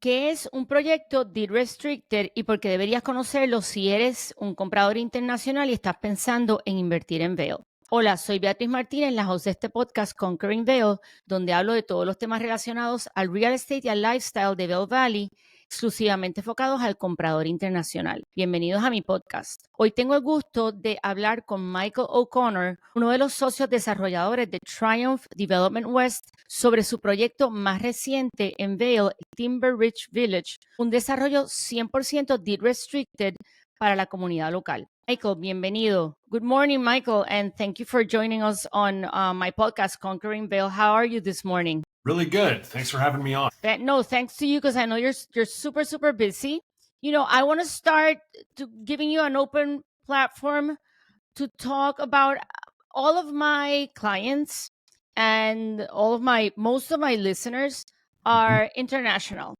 ¿Qué es un proyecto deed restricted y por qué deberías conocerlo si eres un comprador internacional y estás pensando en invertir en Vail? Hola, soy Beatriz Martínez, la host de este podcast Conquering Vail, donde hablo de todos los temas relacionados al real estate y al lifestyle de Vail Valley, exclusivamente enfocados al comprador internacional. Bienvenidos a mi podcast. Hoy tengo el gusto de hablar con Michael O'Connor, uno de los socios desarrolladores de Triumph Development West, sobre su proyecto más reciente en Vail, Timber Ridge Village, un desarrollo 100% deed restricted para la comunidad local. Michael, bienvenido. Good morning, Michael, and thank you for joining us on my podcast, Conquering Vail. How are you this morning? Really good. Thanks for having me on. No, thanks to you, because I know you're super, super busy. You know, I want to start giving you an open platform to talk about all of my clients and most of my listeners are international.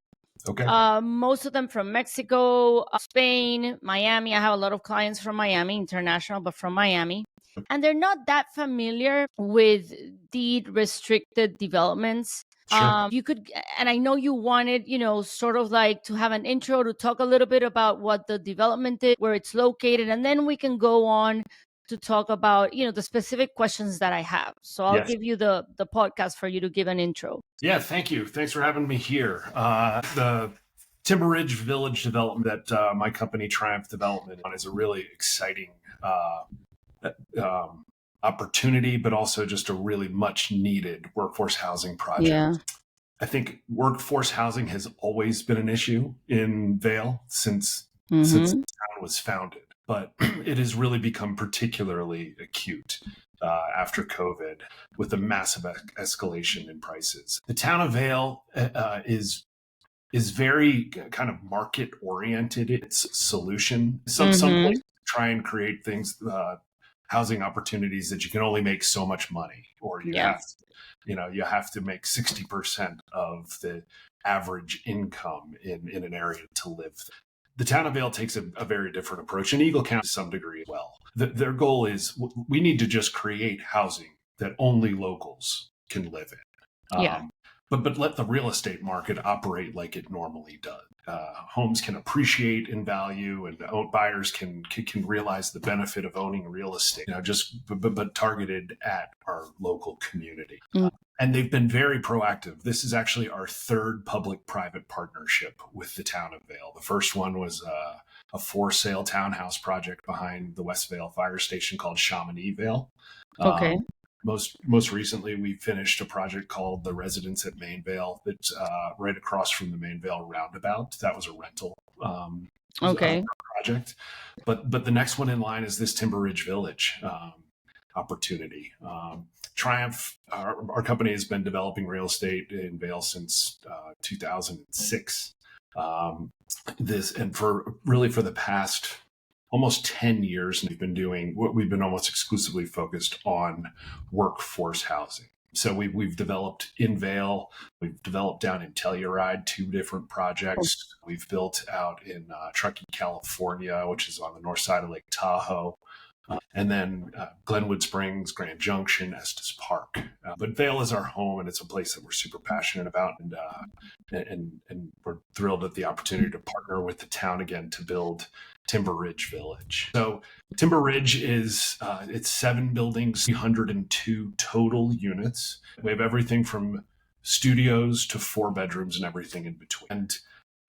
Okay. Most of them from Mexico, Spain, Miami. I have a lot of clients from Miami, international, but from Miami. And they're not that familiar with deed restricted developments. Sure. You could, and I know you wanted, sort of like to have an intro to talk a little bit about what the development is, where it's located, and then we can go on to talk about, the specific questions that I have. So I'll give you the podcast for you to give an intro. Yeah, thank you. Thanks for having me here. The Timber Ridge Village development that my company Triumph Development is a really exciting opportunity, but also just a really much needed workforce housing project. Yeah. I think workforce housing has always been an issue in Vail since the town was founded, but it has really become particularly acute after COVID with a massive escalation in prices. The town of Vail is very kind of market oriented. Its solution. Some places try and create things, housing opportunities that you can only make so much money, or you have to make 60% of the average income in an area to live. The town of Vail takes a very different approach, and Eagle County to some degree as well. Their goal is we need to just create housing that only locals can live in. But let the real estate market operate like it normally does. Homes can appreciate in value, and buyers can realize the benefit of owning real estate. But targeted at our local community. And they've been very proactive. This is actually our third public-private partnership with the town of Vail. The first one was a for-sale townhouse project behind the Westvale fire station called Chamonix Vail. Okay. Most recently, we finished a project called The Residence at Main Vail that's right across from the Main Vail roundabout. That was a rental project. But the next one in line is this Timber Ridge Village opportunity. Triumph, our company has been developing real estate in Vail since 2006. For the past almost 10 years, we've been almost exclusively focused on workforce housing. So we've developed in Vail, we've developed down in Telluride, 2 different projects. We've built out in Truckee, California, which is on the north side of Lake Tahoe. And then Glenwood Springs, Grand Junction, Estes Park. But Vail is our home, and it's a place that we're super passionate about. And we're thrilled at the opportunity to partner with the town again to build Timber Ridge Village. So Timber Ridge is, it's 7 buildings, 302 total units. We have everything from studios to 4 bedrooms and everything in between. And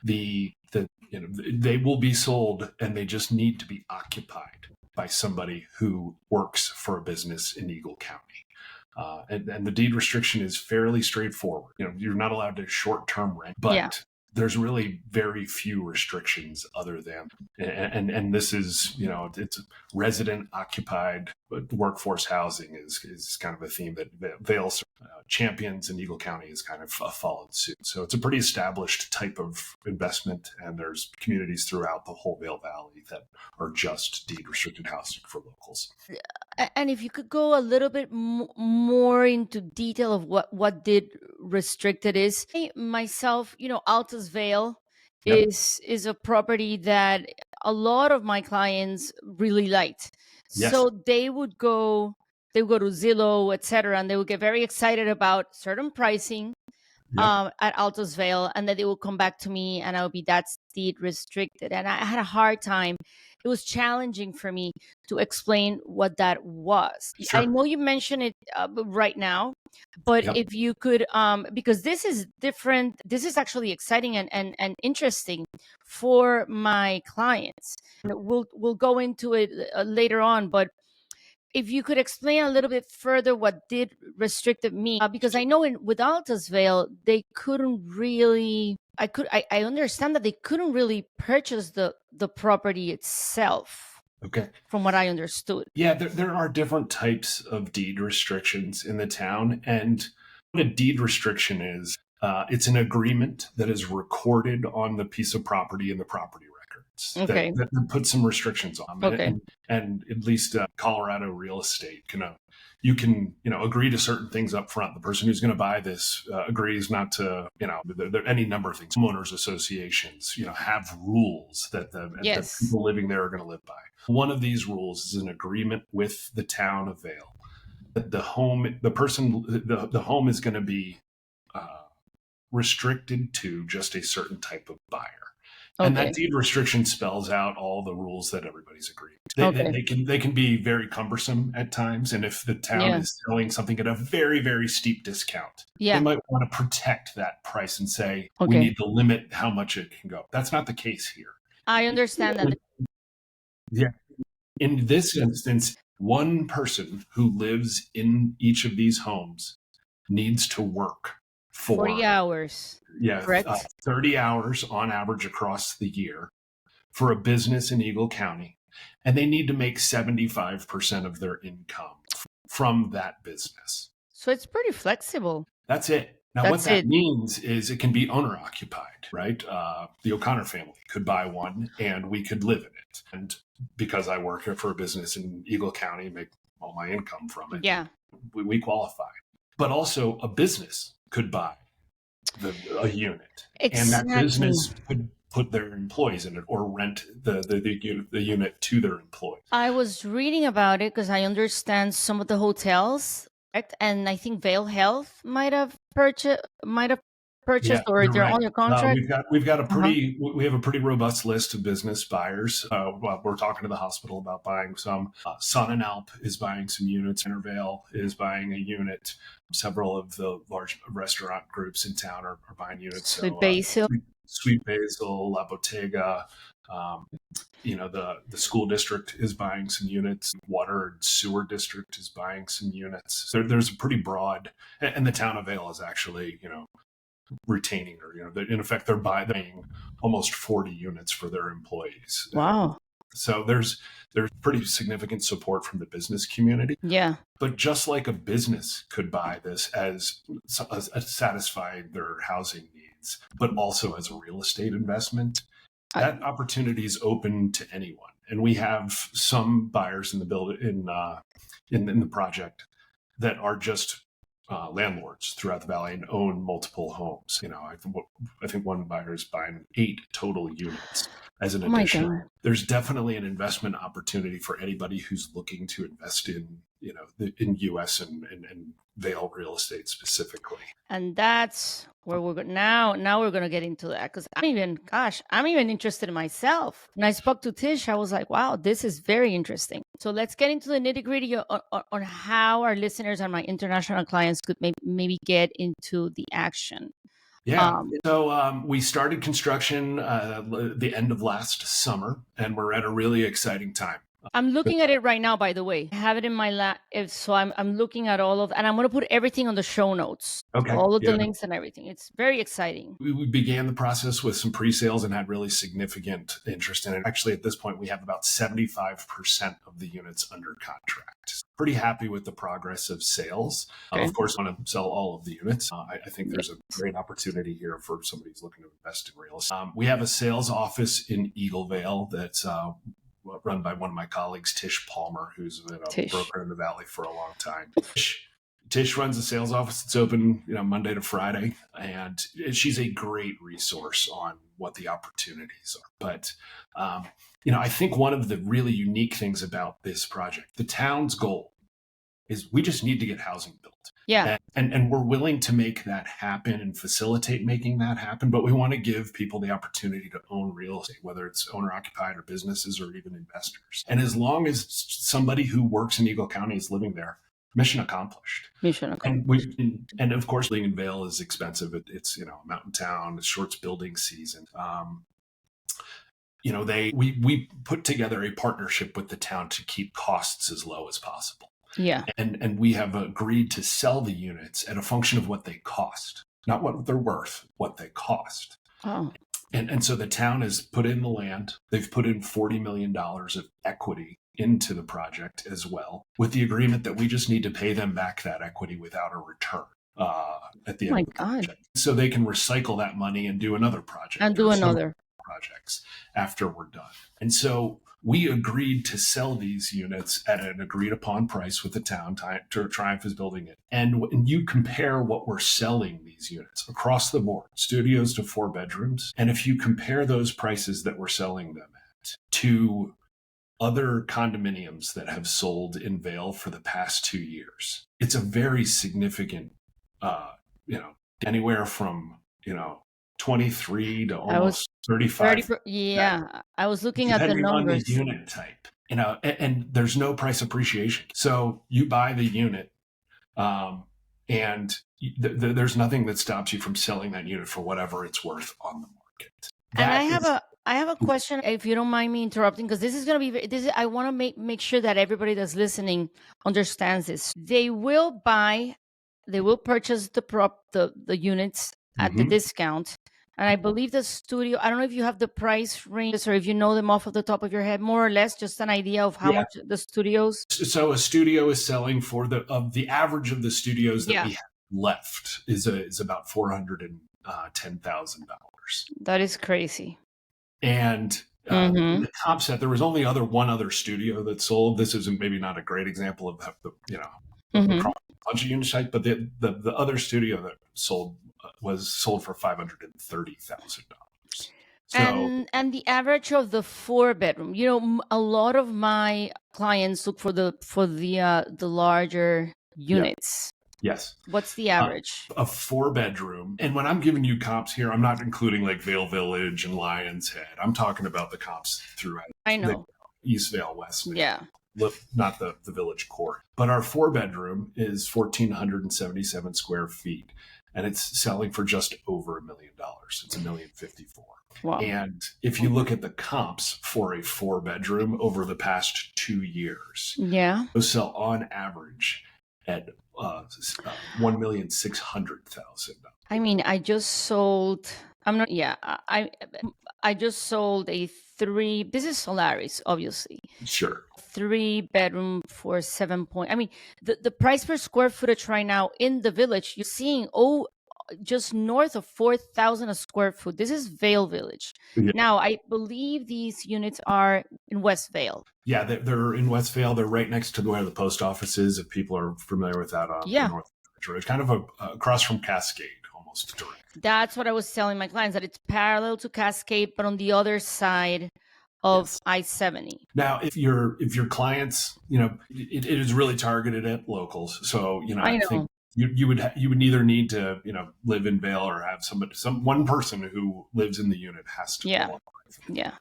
they will be sold, and they just need to be occupied by somebody who works for a business in Eagle County. And the deed restriction is fairly straightforward. You're not allowed to short-term rent, but there's really very few restrictions other than, and this is, it's resident occupied, but workforce housing is kind of a theme that Vail champions, and Eagle County has kind of followed suit. So it's a pretty established type of investment, and there's communities throughout the whole Vail Valley that are just deed restricted housing for locals. And if you could go a little bit more into detail of what deed restricted is. Myself, Altus Vail is a property that a lot of my clients really liked. Yes. So they would go to Zillow, etc., and they would get very excited about certain pricing. at Altos Vale, and then they will come back to me and I would be that's deed restricted. And I had a hard time. It was challenging for me to explain what that was. Sure. I know you mentioned it right now, but if you could, because this is different, this is actually exciting and interesting for my clients. We'll go into it later on, but if you could explain a little bit further what did restricted me, because I know with Altus Vale, they couldn't really, I understand that they couldn't really purchase the property itself. Okay. From what I understood. Yeah, there are different types of deed restrictions in the town. And what a deed restriction is, it's an agreement that is recorded on the piece of property in the property records that puts some restrictions on. And at least Colorado real estate you can agree to certain things up front. The person who's going to buy this agrees not to, there any number of things. Homeowners associations, have rules that the people living there are going to live by. One of these rules is an agreement with the town of Vail that the home is going to be restricted to just a certain type of buyer. And that deed restriction spells out all the rules that everybody's agreed. They can be very cumbersome at times. And if the town is selling something at a very, very steep discount, they might want to protect that price and say, we need to limit how much it can go. That's not the case here. I understand that. Yeah. In this instance, one person who lives in each of these homes needs to work for 40 hours. Yeah, 30 hours on average across the year for a business in Eagle County. And they need to make 75% of their income from that business. So it's pretty flexible. That's it. Now, what that means is it can be owner occupied, right? The O'Connor family could buy one and we could live in it. And because I work for a business in Eagle County, make all my income from it, we qualify. But also a business could buy a unit. And that business could put their employees in it or rent the unit to their employees. I was reading about it because I understand some of the hotels, and I think Vail Health might have purchased or they're on your contract. We've got we have a pretty robust list of business buyers. We're talking to the hospital about buying some. Sun and Alp is buying some units. Intervale is buying a unit. Several of the large restaurant groups in town are buying units. Sweet Basil, La Bottega. The school district is buying some units. Water and sewer district is buying some units. There's a pretty broad, and the town of Vail is actually, retaining her. In effect, they're buying almost 40 units for their employees. Wow. So there's pretty significant support from the business community. Yeah. But just like a business could buy this as satisfying their housing needs, but also as a real estate investment, that opportunity is open to anyone. And we have some buyers in the in the project that are just landlords throughout the valley and own multiple homes. I think one buyer is buying 8 total units as an addition. There's definitely an investment opportunity for anybody who's looking to invest in, in U.S. and Vail real estate specifically. And that's where we're going now. Now we're going to get into that because I'm even interested in myself. When I spoke to Tish, I was like, wow, this is very interesting. So let's get into the nitty gritty on how our listeners and my international clients could maybe get into the action. Yeah. So we started construction the end of last summer, and we're at a really exciting time. I'm looking at it right now, by the way. I have it in my lap. So I'm looking at all of, and I'm going to put everything on the show notes. Okay. All of the links and everything. It's very exciting. We began the process with some pre-sales and had really significant interest in it. Actually, at this point, we have about 75% of the units under contract. Pretty happy with the progress of sales. Of course, want to sell all of the units. I think there's a great opportunity here for somebody who's looking to invest in real estate. We have a sales office in Eagle Vale that's run by one of my colleagues, Tish Palmer, who's been a broker in the Valley for a long time. Tish runs a sales office that's open, Monday to Friday, and she's a great resource on what the opportunities are. But, I think one of the really unique things about this project, the town's goal is we just need to get housing built. Yeah. And we're willing to make that happen and facilitate making that happen, but we want to give people the opportunity to own real estate, whether it's owner occupied or businesses or even investors. And as long as somebody who works in Eagle County is living there, mission accomplished. And of course, living in Vail is expensive. It's, a mountain town, it's short building season. We put together a partnership with the town to keep costs as low as possible. Yeah. And we have agreed to sell the units at a function of what they cost, not what they're worth, what they cost. Oh. And so the town has put in the land. They've put in $40 million of equity into the project as well, with the agreement that we just need to pay them back that equity without a return at the end of the project. So they can recycle that money and do another project. And do another projects after we're done. And so we agreed to sell these units at an agreed upon price with the town. Triumph is building it. And when you compare what we're selling these units across the board, studios to 4 bedrooms, and if you compare those prices that we're selling them at to other condominiums that have sold in Vail for the past 2 years, it's a very significant, anywhere from, 23 to almost 35. I was looking at the numbers. On the unit type, and there's no price appreciation. So you buy the unit, and there's nothing that stops you from selling that unit for whatever it's worth on the market. And I have a question, if you don't mind me interrupting, because this is going to be I want to make sure that everybody that's listening understands this. They will purchase the units at the discount. And I believe the studio, I don't know if you have the price range or if you know them off of the top of your head, more or less, just an idea of how much the studios. So a studio is selling for the average of the studios that we have left is about $410,000. That is crazy. And the comp set, there was only one other studio that sold. This is maybe not a great example of a bunch of unit type, but the other studio that sold was sold for $530,000. So, and the average of the 4 bedroom, a lot of my clients look for the larger units. Yes. What's the average? A 4 bedroom. And when I'm giving you comps here, I'm not including like Vail Village and Lion's Head. I'm talking about the comps throughout. I know. East Vail, West Vail. Yeah. Not the village core. But our 4 bedroom is 1,477 square feet. And it's selling for just over $1 million. It's $1,054,000. Wow. And if you look at the comps for a 4 bedroom over the past 2 years, those sell on average at $1,600,000. I mean, I just sold. I just sold a 3. This is Solaris, obviously. Sure. 3 bedroom for 7 point. I mean, the price per square footage right now in the village, you're seeing just north of 4,000 a square foot. This is Vail Village. Yeah. Now, I believe these units are in Westvale. Yeah, they're in Westvale. They're right next to where the post office is. If people are familiar with that, North Village, kind of across from Cascade, almost direct. That's what I was telling my clients, that it's parallel to Cascade, but on the other side of I-70. Now, if your clients, it is really targeted at locals. So, I think you would either need to, live in Vail or have one person who lives in the unit has to qualify for the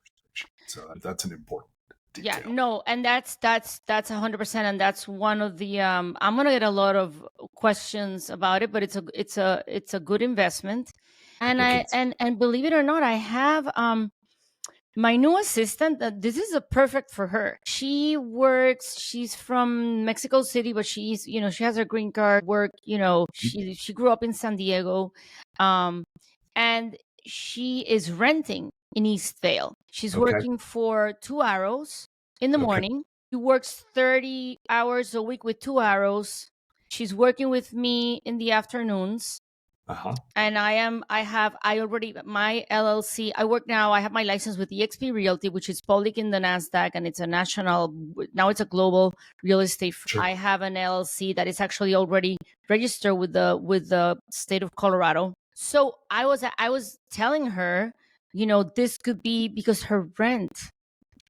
So that's an important detail. Yeah, no, and that's 100%, and that's one of the I'm gonna get a lot of questions about it, but it's a good investment, and and believe it or not, I have my new assistant. This is perfect for her. She's from Mexico City, but she's she has her green card. She grew up in San Diego, and she is renting in East Vail. She's working for 2 Arrows in the morning. She works 30 hours a week with 2 Arrows. She's working with me in the afternoons. And I already, my LLC, I have my license with eXp Realty, which is public in the NASDAQ, and it's now it's a global real estate. Sure. I have an LLC that is actually already registered with the state of Colorado. So I was telling her, this could be because her rent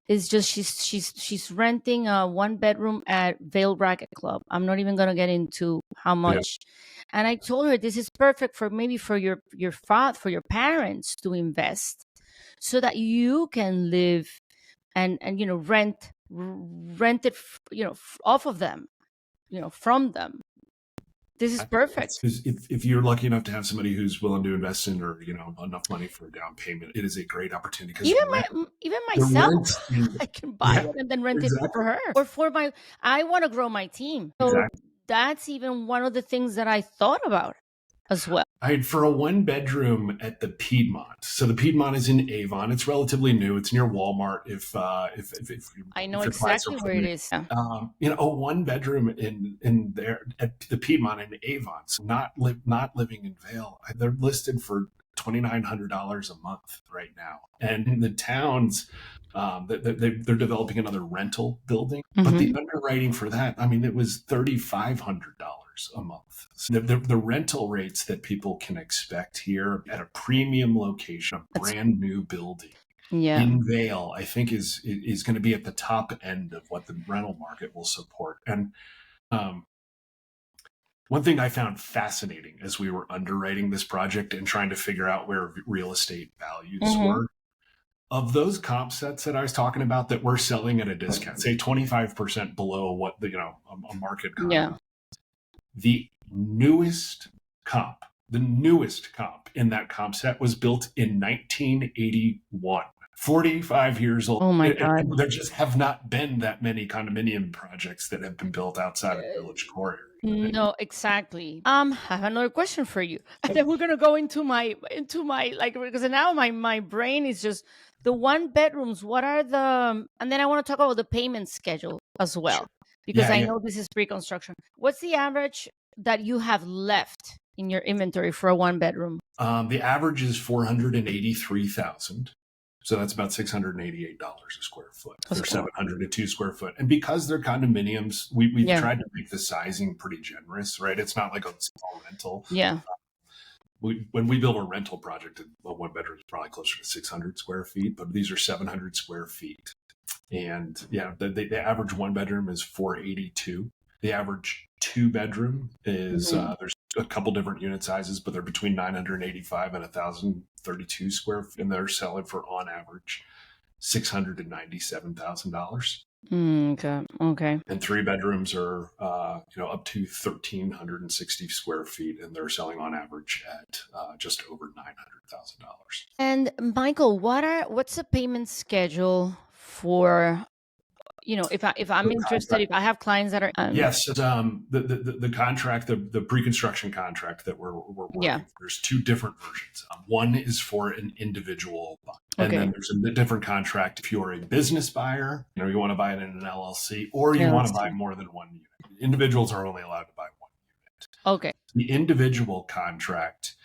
is just she's renting a 1-bedroom at Vail Bracket Club. I'm not even gonna get into how much. Yeah. And I told her this is perfect for maybe for your parents to invest, so that you can live and rent it off of them, from them. This is perfect. If you're lucky enough to have somebody who's willing to invest in, or enough money for a down payment, it is a great opportunity. Because even myself, I can buy it and then rent it for her, or for my. I want to grow my team, so that's even one of the things that I thought about as well. For a 1-bedroom at the Piedmont. So the Piedmont is in Avon. It's relatively new. It's near Walmart. If I know exactly where it is. A 1-bedroom in there at the Piedmont in Avon. So not living in Vail. They're listed for $2,900 a month right now. And in the towns, they're developing another rental building, but the underwriting for that, it was $3,500 a month. So the rental rates that people can expect here at a premium location, a brand new building in Vail, I think is going to be at the top end of what the rental market will support. And one thing I found fascinating as we were underwriting this project and trying to figure out where real estate values were, of those comp sets that I was talking about that we're selling at a discount, say 25% below what a market comp. The newest comp in that comp set was built in 1981. 45 years old. Oh my God. There just have not been that many condominium projects that have been built outside of Village Core area. No, exactly. I have another question for you. And then we're gonna go into my because now my brain is just the 1-bedrooms. What are the, and then I want to talk about the payment schedule as well, because I know this is pre-construction. What's the average that you have left in your inventory for a 1-bedroom? The average is $483,000. So that's about $688 a square foot for 702 square foot. And because they're condominiums, we've tried to make the sizing pretty generous, right? It's not like a small rental. Yeah. When we build a rental project, a 1-bedroom is probably closer to 600 square feet, but these are 700 square feet. And the average 1-bedroom is $482. The average 2-bedroom is there's a couple different unit sizes, but they're between 985 and 1,032 square feet, and they're selling for on average $697,000. Okay. And 3-bedrooms are up to 1,360 square feet, and they're selling on average at just over $900,000. And Michael, what's the payment schedule for? If I'm interested, if I have clients that are yes, the contract, the pre-construction contract that we're working, there's 2 different versions. One is for an individual buyer, and then there's a different contract if you're a business buyer, you want to buy it in an LLC, or you want to buy more than 1 unit. Individuals are only allowed to buy 1 unit. Okay. The individual contract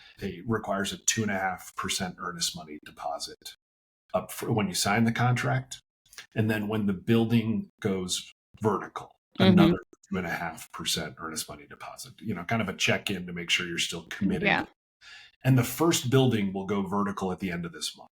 requires a 2.5% earnest money deposit up for when you sign the contract. And then when the building goes vertical, another 2.5% earnest money deposit, kind of a check-in to make sure you're still committed. Yeah. And the first building will go vertical at the end of this month.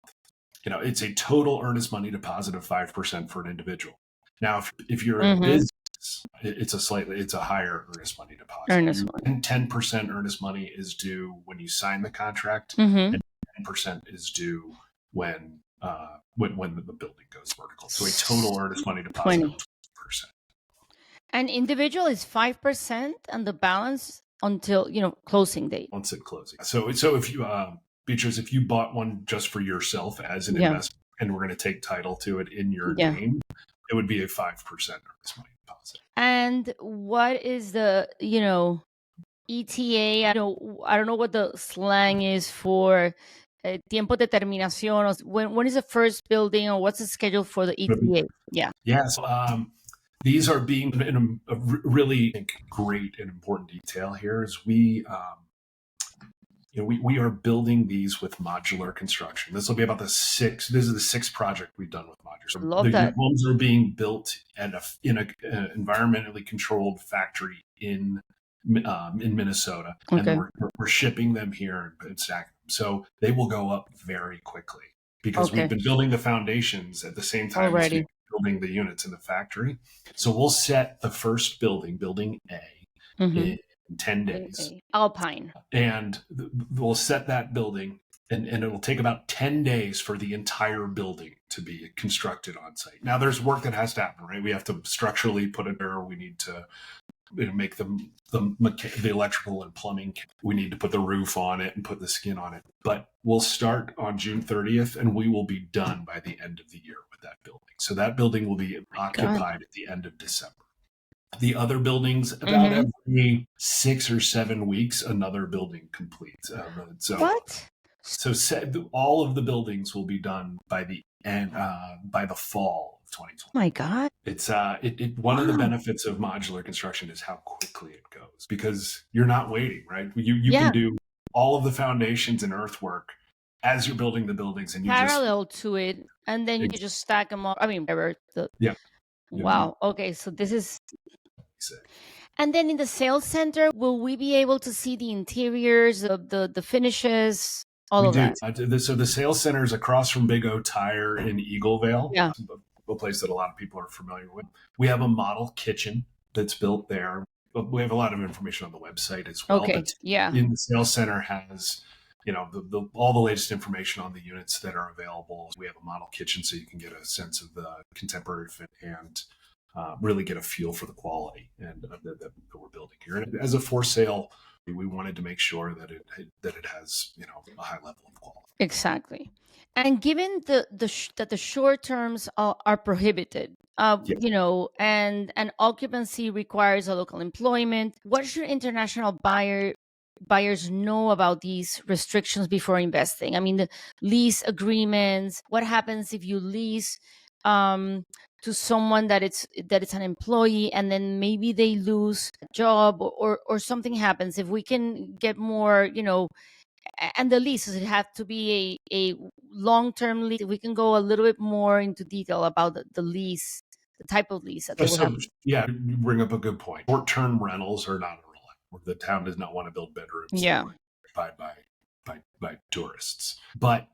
It's a total earnest money deposit of 5% for an individual. Now, if you're a business, it's a higher earnest money deposit. And 10% earnest money is due when you sign the contract, and 10% is due when the building goes vertical. So a total earnest money deposit of 20%. And individual is 5%, and the balance until closing date. Once at closing. So if you Beatriz, if you bought one just for yourself as an investment, and we're going to take title to it in your name, it would be a 5% earnest money deposit. And what is the ETA? I don't know what the slang is for. Tiempo de terminación. When is the first building, or what's the schedule for the ETA? Yes. These are being in a really great and important detail here is we are building these with modular construction. This will be about this is the 6th project we've done with modular. So the homes are being built in an environmentally controlled factory in Minnesota, and we're shipping them here and stacking them. So they will go up very quickly because we've been building the foundations at the same time as building the units in the factory. So we'll set the first building, building A, in 10 days. Alpine. And we'll set that building, and it'll take about 10 days for the entire building to be constructed on site. Now, there's work that has to happen, right? We have to structurally put it there. We need to make the electrical and plumbing. We need to put the roof on it and put the skin on it. But we'll start on June 30th, and we will be done by the end of the year with that building. So that building will be occupied at the end of December. The other buildings, about every 6 or 7 weeks, another building completes. What? So all of the buildings will be done by the end, by the fall of 2020. My God! It's one of the benefits of modular construction is how quickly it goes, because you're not waiting, right? You can do all of the foundations and earthwork as you're building the buildings, and you parallel to it, and then you just stack them up. I mean, wow. Okay, so this is. And then in the sales center, will we be able to see the interiors, the finishes, all of that? So the sales center is across from Big O Tire in Eaglevale, a place that a lot of people are familiar with. We have a model kitchen that's built there. We have a lot of information on the website as well. Okay, In the sales center has, all the latest information on the units that are available. We have a model kitchen, so you can get a sense of the contemporary fit and really get a feel for the quality and that we're building here. And as a for sale, we wanted to make sure that it has a high level of quality. Exactly. And given that the short terms are prohibited, and occupancy requires a local employment, what should international buyers know about these restrictions before investing? I mean, the lease agreements. What happens if you lease to someone that it's an employee, and then maybe they lose a job or something happens? If we can get more, and the leases, it have to be a long-term lease. If we can go a little bit more into detail about the lease, the type of lease that they will have. Yeah, you bring up a good point. Short-term rentals are not allowed. The town does not want to build bedrooms by tourists. But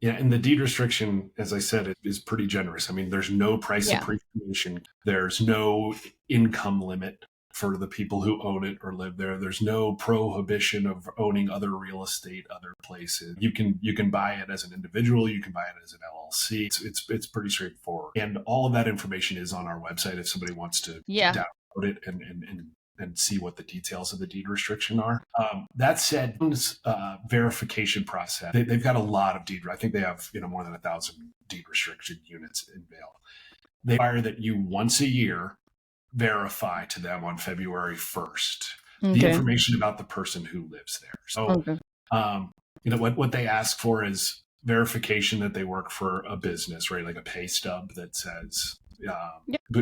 and the deed restriction, as I said, is pretty generous. I mean, there's no price appreciation. There's no income limit for the people who own it or live there. There's no prohibition of owning other real estate, other places. You can buy it as an individual. You can buy it as an LLC. It's pretty straightforward. And all of that information is on our website if somebody wants to download it and see what the details of the deed restriction are. That said, verification process, they've got a lot of deed. I think they have more than 1,000 deed restriction units in Vail. They require that you once a year verify to them on February 1st the information about the person who lives there. So, what they ask for is verification that they work for a business, right? Like a pay stub that says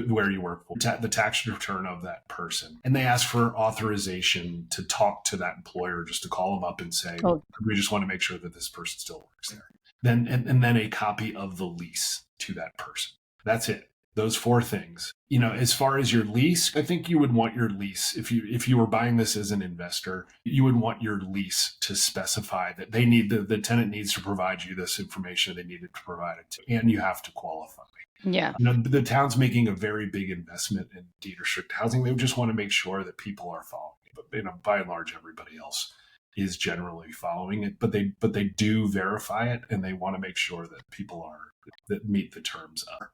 where you work for, the tax return of that person. And they ask for authorization to talk to that employer, just to call them up and say, we just want to make sure that this person still works there. Then a copy of the lease to that person. That's it. Those 4 things. As far as your lease, I think you would want your lease, if you were buying this as an investor, you would want your lease to specify that they need the tenant needs to provide you this information, they needed to provide it to, and you have to qualify. Yeah. The town's making a very big investment in deed restricted housing. They just want to make sure that people are following it. But by and large, everybody else is generally following it. But they do verify it, and they want to make sure that people that meet the terms of.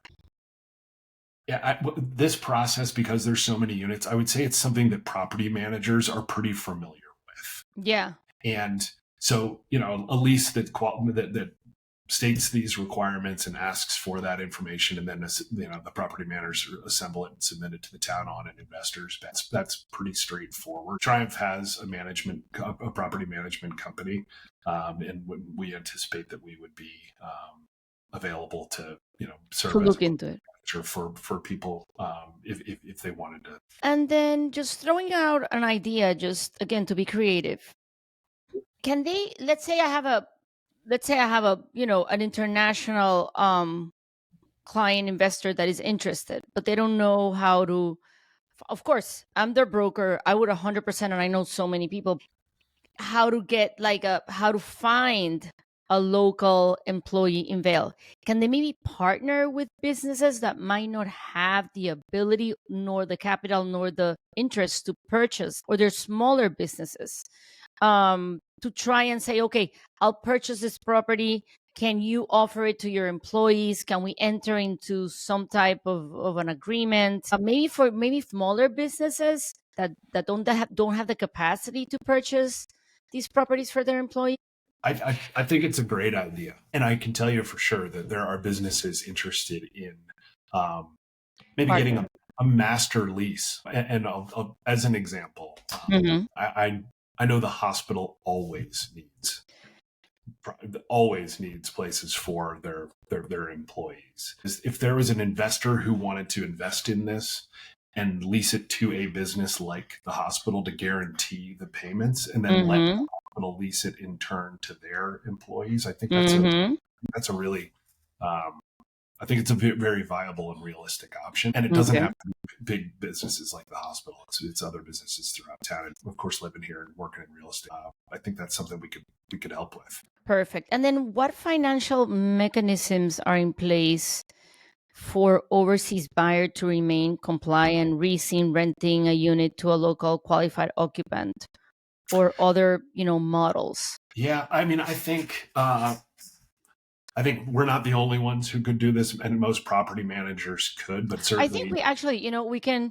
Yeah, this process, because there's so many units, I would say it's something that property managers are pretty familiar with. Yeah. And so, a lease that states these requirements and asks for that information, and then the property managers assemble it and submit it to the town on and investors. That's pretty straightforward. Triumph has a property management company, and we anticipate that we would be available to serve to look into it for people if they wanted to. And then just throwing out an idea, just again to be creative. Can they? Let's say I have a an international client investor that is interested, but they don't know how to. Of course, I'm their broker. I would 100%, and I know so many people. How to get how to find a local employee in Vail? Can they maybe partner with businesses that might not have the ability, nor the capital, nor the interest to purchase, or they're smaller businesses, to try and say, okay, I'll purchase this property. Can you offer it to your employees? Can we enter into some type of an agreement? Maybe for smaller businesses that don't have the capacity to purchase these properties for their employees. I think it's a great idea, and I can tell you for sure that there are businesses interested in maybe Partner. getting a master lease. And I'll, as an example, I know the hospital always needs places for their employees. If there was an investor who wanted to invest in this and lease it to a business like the hospital to guarantee the payments, and then let the hospital lease it in turn to their employees, I think that's a really I think it's a very viable and realistic option. And it doesn't have to be big businesses like the hospital. It's other businesses throughout town. And of course, living here and working in real estate, I think that's something we could help with. Perfect. And then what financial mechanisms are in place for overseas buyer to remain compliant, resale renting a unit to a local qualified occupant, or other, models? Yeah, I mean, I think we're not the only ones who could do this, and most property managers could, but certainly. I think we actually, we can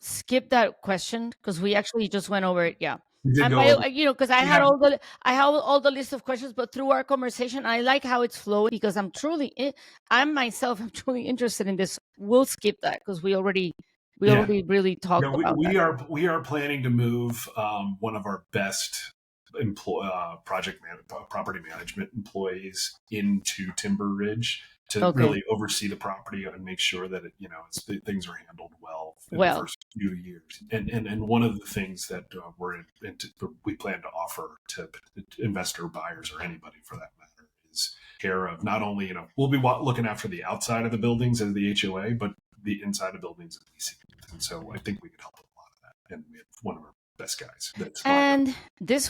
skip that question because we actually just went over it. Yeah. Because I had all the list of questions, but through our conversation, I like how it's flowing because I'm truly interested in this. We'll skip that because we already really talked about that. We are planning to move one of our best property management employees into Timber Ridge to really oversee the property and make sure that things are handled well in the first few years. And one of the things that we plan to offer to investor buyers, or anybody for that matter, is care of not only we'll be looking after the outside of the buildings as the HOA, but the inside of buildings and leasing. And so I think we could help with a lot of that. And we have one of our best guys. And this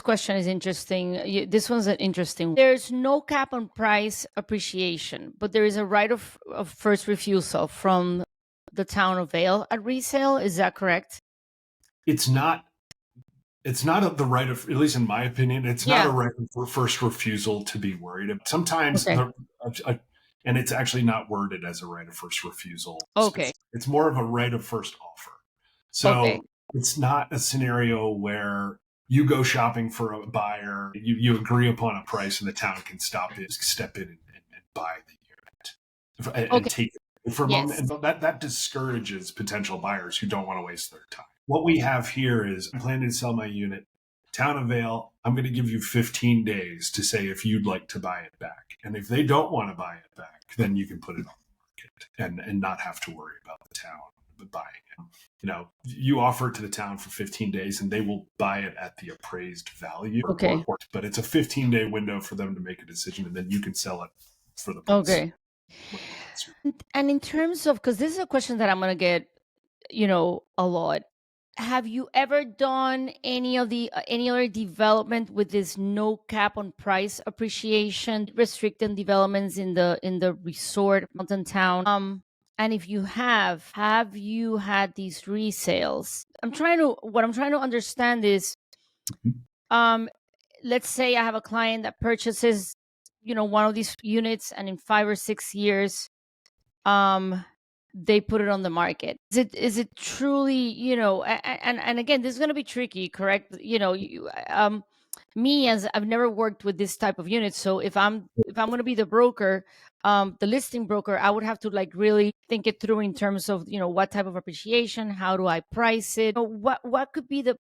question is interesting. This one's an interesting. There's no cap on price appreciation, but there is a right of first refusal from the Town of Vail at resale. Is that correct? It's not the right of, at least in my opinion, it's not a right of first refusal to be worried about. Sometimes, and it's actually not worded as a right of first refusal. Okay. It's more of a right of first offer. So it's not a scenario where you go shopping for a buyer, you agree upon a price, and the town can step in and buy the unit and take it for a moment. And that discourages potential buyers who don't want to waste their time. What we have here is, I'm planning to sell my unit. Town of Vail, I'm going to give you 15 days to say if you'd like to buy it back. And if they don't want to buy it back, then you can put it on the market and not have to worry about the town buying it. You offer it to the town for 15 days and they will buy it at the appraised value. But it's a 15-day window for them to make a decision, and then you can sell it for the price. Okay. And in terms of, because this is a question that I'm going to get, a lot. Have you ever done any other development with this no cap on price appreciation, restricting developments in the resort mountain town? And if you have you had these resales? What I'm trying to understand is, let's say I have a client that purchases, one of these units, and in 5 or 6 years, they put it on the market. Is it truly, and again, this is going to be tricky, correct? Me, as I've never worked with this type of unit, so if I'm going to be the broker, the listing broker, I would have to really think it through in terms of what type of appreciation, how do I price it, what could be the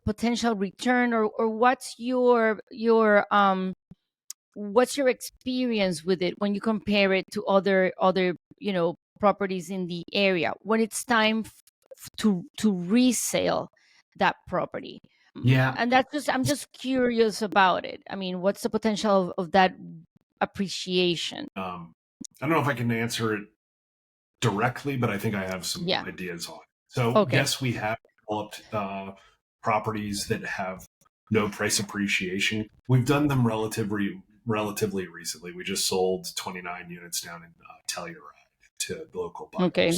potential return, or what's your experience with it when you compare it to other properties in the area when it's time to resale that property? Yeah. And I'm just curious about it. I mean, what's the potential of that appreciation? I don't know if I can answer it directly, but I think I have some ideas on it. So yes, we have developed properties that have no price appreciation. We've done them relatively relatively recently. We just sold 29 units down in Telluride to local buyers. Okay.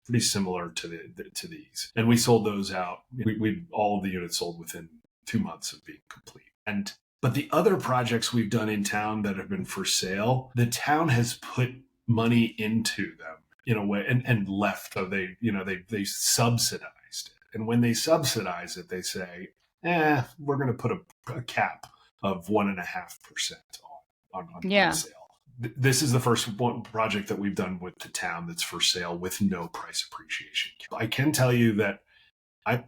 Pretty similar to these, and we sold those out. We all of the units sold within 2 months of being complete. But the other projects we've done in town that have been for sale, the town has put money into them in a way and left. So they subsidized it, and when they subsidize it, they say, we're going to put a cap of 1.5% on sale. This is the first one project that we've done with the town that's for sale with no price appreciation. I can tell you that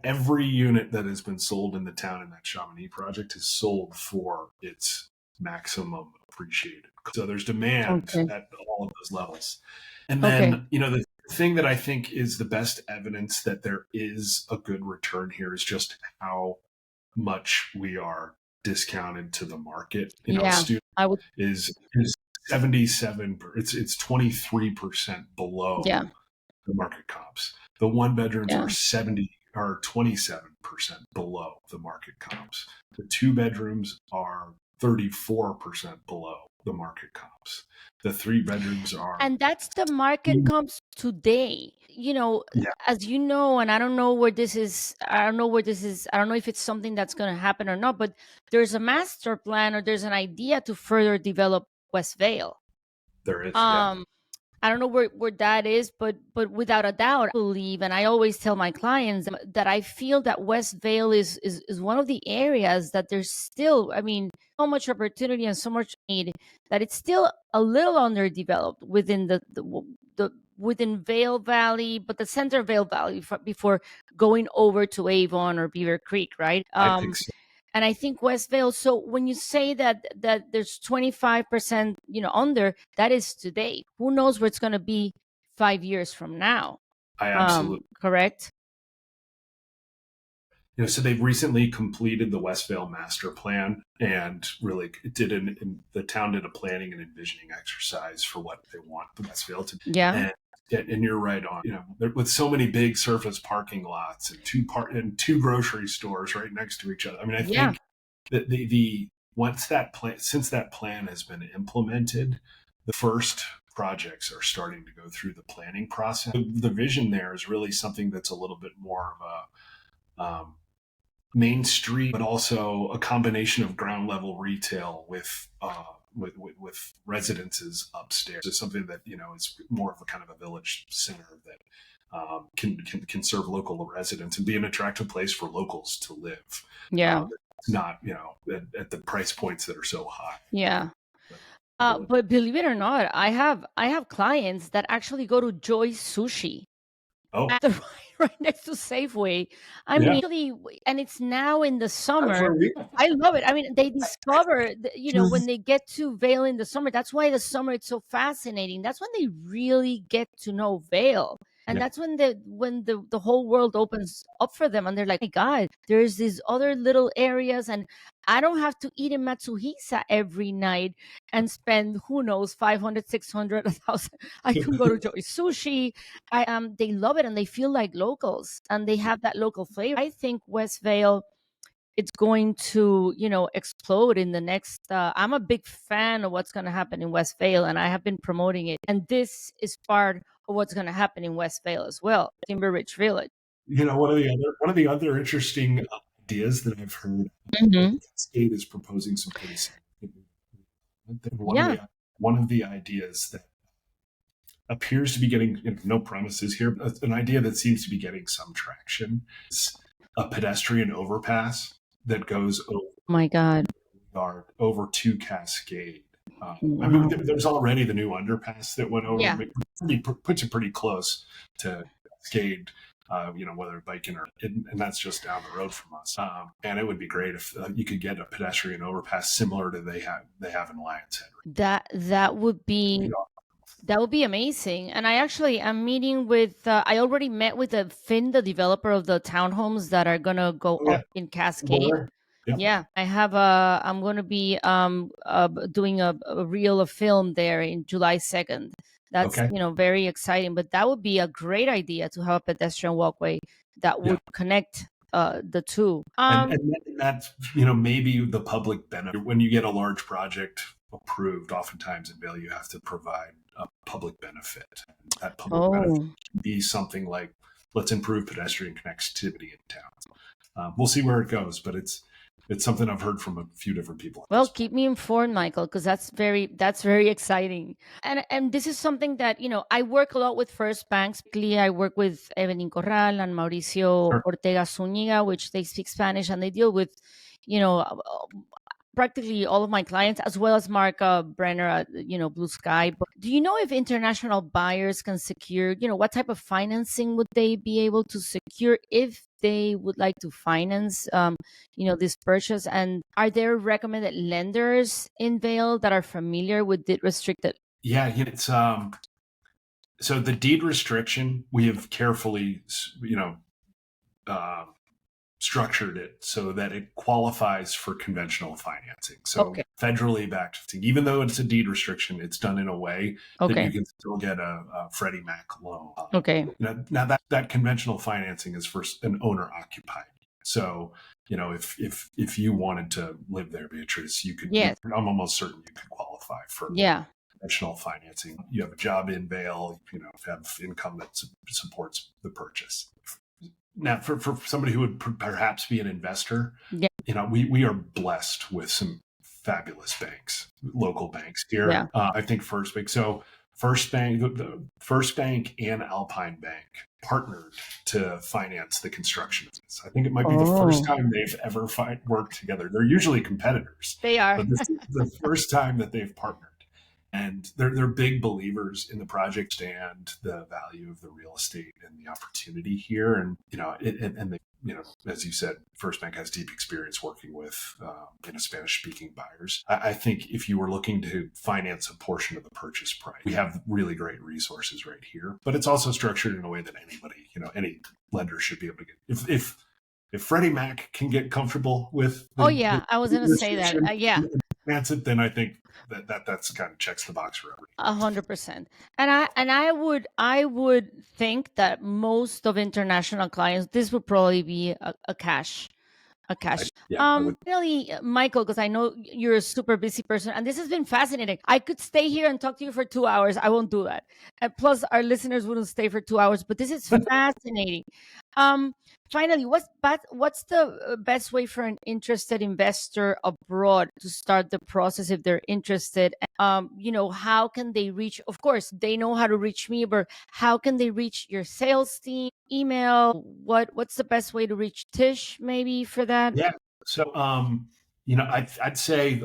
every unit that has been sold in the town in that Chamonix project is sold for its maximum appreciated. So there's demand at all of those levels. And then, the thing that I think is the best evidence that there is a good return here is just how much we are discounted to the market. Is 77. It's 23% below the market comps. The one bedrooms are 27% below the market comps. The two bedrooms are 34% below the market comps. The three bedrooms are, and that's the market comps today. As you know, and I don't know where this is. I don't know if it's something that's going to happen or not. But there's a master plan, or there's an idea to further develop Westvale. There is. I don't know where that is, but without a doubt, I believe, and I always tell my clients that I feel that Westvale is one of the areas that there's still, so much opportunity and so much need that it's still a little underdeveloped within within Vail Valley, but the center of Vail Valley before going over to Avon or Beaver Creek, right? I think so. And I think Westvale. So when you say that there's 25%, under, that is today. Who knows where it's going to be 5 years from now? I absolutely correct. So they've recently completed the Westvale master plan and really the town did a planning and envisioning exercise for what they want the Westvale to be. Yeah. And you're right on. With so many big surface parking lots and two grocery stores right next to each other. I think that since that plan has been implemented, the first projects are starting to go through the planning process. The vision there is really something that's a little bit more of a Main Street, but also a combination of ground level retail with residences upstairs. It's something that is more of a kind of a village center that can serve local residents and be an attractive place for locals to live. It's not at the price points that are so high. Yeah. But believe it or not, I have clients that actually go to Joy's Sushi. Oh. Right next to Safeway. Actually, and it's now in the summer. I love it. They discover, when they get to Vail in the summer, that's why the summer it's so fascinating. That's when they really get to know Vail. And that's when the whole world opens up for them. And they're like, my God, there's these other little areas. And I don't have to eat in Matsuhisa every night and spend, who knows, 500, 600, 1,000. I can go to Joy's Sushi. They love it and they feel like locals and they have that local flavor. I think Westvale, it's going to, explode in the next, I'm a big fan of what's going to happen in Westvale and I have been promoting it. And this is part of what's going to happen in Westvale as well, Timber Ridge Village. One of the other interesting ideas that I've heard, Cascade is proposing some pretty significant. One of the ideas that appears to be getting, no promises here, but an idea that seems to be getting some traction is a pedestrian overpass that goes over to Cascade. There's already the new underpass that went over. Puts it pretty close to Cascade, whether biking and that's just down the road from us. And it would be great if you could get a pedestrian overpass similar to they have in Lions Head. That would be amazing. And I'm meeting with, I already met with Finn, the developer of the townhomes that are going to go up in Cascade. Yeah, I'm going to be doing a reel of film there in July 2nd. That's, very exciting. But that would be a great idea to have a pedestrian walkway that would connect the two. And that's, maybe the public benefit when you get a large project approved, oftentimes in Vail, you have to provide a public benefit. And that public benefit can be something like, let's improve pedestrian connectivity in town. We'll see where it goes, but it's something I've heard from a few different people. Well, keep me informed, Michael, because that's very exciting. And this is something that, I work a lot with First Banks. I work with Evelyn Corral and Mauricio Ortega Zuniga, which they speak Spanish, and they deal with, practically all of my clients, as well as Mark Brenner at, Blue Sky. But do you know if international buyers can secure, what type of financing would they be able to secure if they would like to finance, this purchase? And are there recommended lenders in Vail that are familiar with deed restricted? Yeah, it's so the deed restriction, we have carefully, structured it so that it qualifies for conventional financing. So federally backed, even though it's a deed restriction, it's done in a way that you can still get a Freddie Mac loan. Now that conventional financing is for an owner occupied. So, if you wanted to live there, Beatriz, you could, I'm almost certain you could qualify for conventional financing. You have a job in Vail, have income that supports the purchase. Now, for somebody who would perhaps be an investor, we are blessed with some fabulous banks, local banks here. Yeah. I think First Bank. So First Bank and Alpine Bank partnered to finance the construction of this. I think it might be the first time they've ever worked together. They're usually competitors. They are. But this is the first time that they've partnered. And they're big believers in the project and the value of the real estate and the opportunity here. And, as you said, First Bank has deep experience working with Spanish-speaking buyers. I think if you were looking to finance a portion of the purchase price, we have really great resources right here. But it's also structured in a way that anybody, any lender should be able to get. If Freddie Mac can get comfortable with, I was going to say that, finance it, then I think that's kind of checks the box for everybody. 100%. And I would think that most of international clients, this would probably be a cash. Really, Michael, because I know you're a super busy person, and this has been fascinating. I could stay here and talk to you for 2 hours. I won't do that. And plus, our listeners wouldn't stay for 2 hours. But this is fascinating. Finally, what's the best way for an interested investor abroad to start the process if they're interested? How can they reach? Of course, they know how to reach me, but how can they reach your sales team? Email? What's the best way to reach Tish? Maybe for that. Yeah. So, I'd say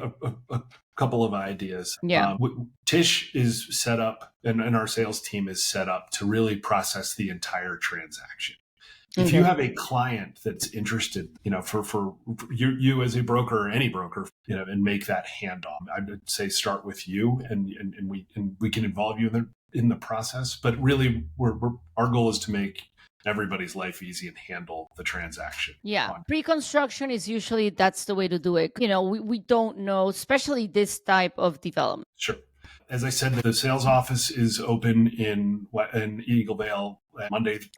a couple of ideas. Yeah. Tish is set up, and our sales team is set up to really process the entire transaction. If you have a client that's interested, for you as a broker or any broker, and make that handoff, I'd say start with you, and we can involve you in the process. But really, our goal is to make everybody's life easy and handle the transaction. Yeah. Pre-construction is usually that's the way to do it. We don't know, especially this type of development. Sure. As I said, the sales office is open in Eagle Vale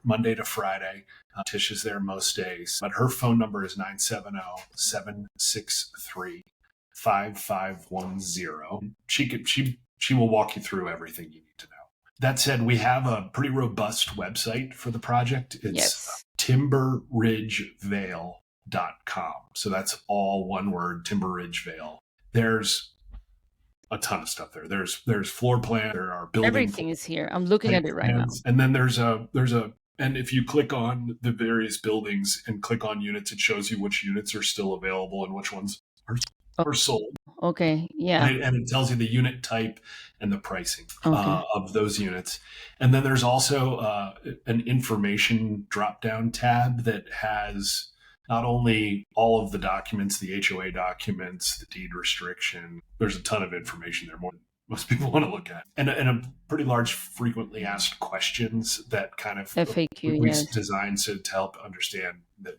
Monday to Friday. Tish is there most days, but her phone number is 970-763-5510. She will walk you through everything you need to know. That said, we have a pretty robust website for the project. It's timberridgevale.com. So that's all one word, Timber Ridge Vale. There's a ton of stuff there. There's floor plan. There are building. Everything is here. I'm looking at it right now. And then and if you click on the various buildings and click on units, it shows you which units are still available and which ones are sold. Okay. Yeah. And it tells you the unit type and the pricing of those units. And then there's also an information drop-down tab that has not only all of the documents, the HOA documents, the deed restriction. There's a ton of information there, more than most people want to look at. And a pretty large frequently asked questions that kind of FAQ, designed to help understand the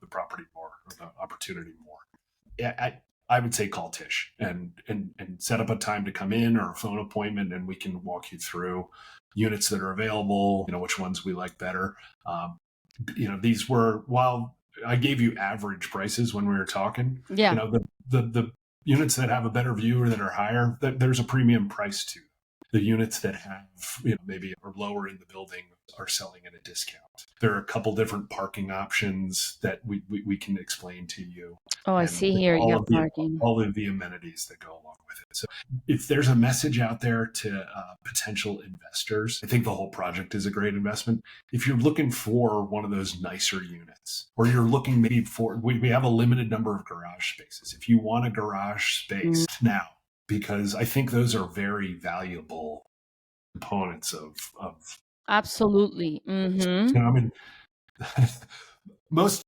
property more, or the opportunity more. Yeah, I would say call Tish and set up a time to come in or a phone appointment, and we can walk you through units that are available, which ones we like better. These were, while I gave you average prices when we were talking, the units that have a better view or that are higher, there's a premium price to. The units that have, maybe are lower in the building are selling at a discount. There are a couple different parking options that we can explain to you. Oh, I see here you have parking. All of the amenities that go along with it. So if there's a message out there to potential investors, I think the whole project is a great investment. If you're looking for one of those nicer units, or you're looking maybe for, we have a limited number of garage spaces. If you want a garage space now, because I think those are very valuable components of absolutely. Mm-hmm. I mean, most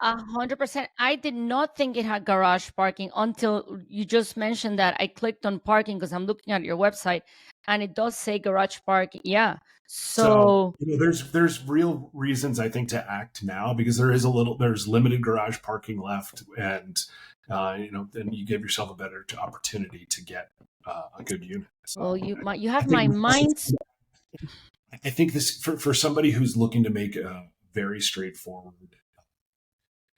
100%. I did not think it had garage parking until you just mentioned that. I clicked on parking because I'm looking at your website, and it does say garage parking. Yeah. So there's real reasons, I think, to act now, because there's limited garage parking left, and then you give yourself a better opportunity to get a good unit. So, well, you have my mind. I think this for somebody who's looking to make a very straightforward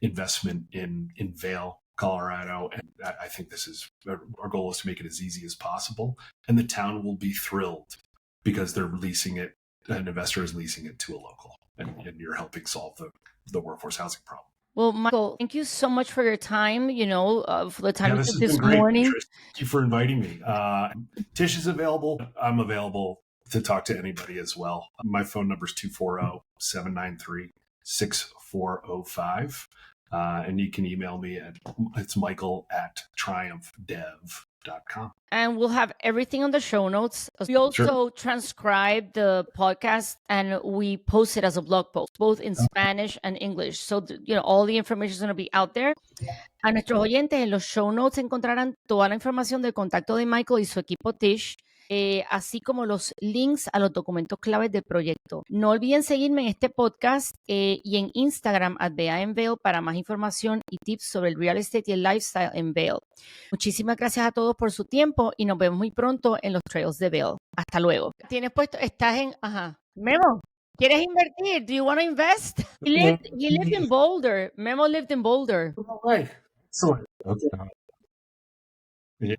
investment in Vail, Colorado, and I think this is our goal, is to make it as easy as possible, and the town will be thrilled because they're leasing it. An investor is leasing it to a local, and you're helping solve the workforce housing problem. Well, Michael, thank you so much for your time, for the time this this morning. Beatriz. Thank you for inviting me. Tish is available. I'm available to talk to anybody as well. My phone number is 240-793-6405. And you can email me it's michael@triumphdev.com. And we'll have everything on the show notes. We also transcribe the podcast and we post it as a blog post, both in Spanish and English. So, all the information is going to be out there. A nuestros oyentes, en los show notes encontrarán toda la información del contacto de Michael y su equipo Tish, así como los links a los documentos claves del proyecto. No olviden seguirme en este podcast y en Instagram @BeaInVail para más información y tips sobre el real estate y el lifestyle en Vail. Muchísimas gracias a todos por su tiempo y nos vemos muy pronto en los trails de Vail. Hasta luego. Tienes puesto, estás en, Memo, ¿quieres invertir? Do you want to invest? He lived in Boulder. Memo lived in Boulder. Okay. Excellent. Okay. Yeah.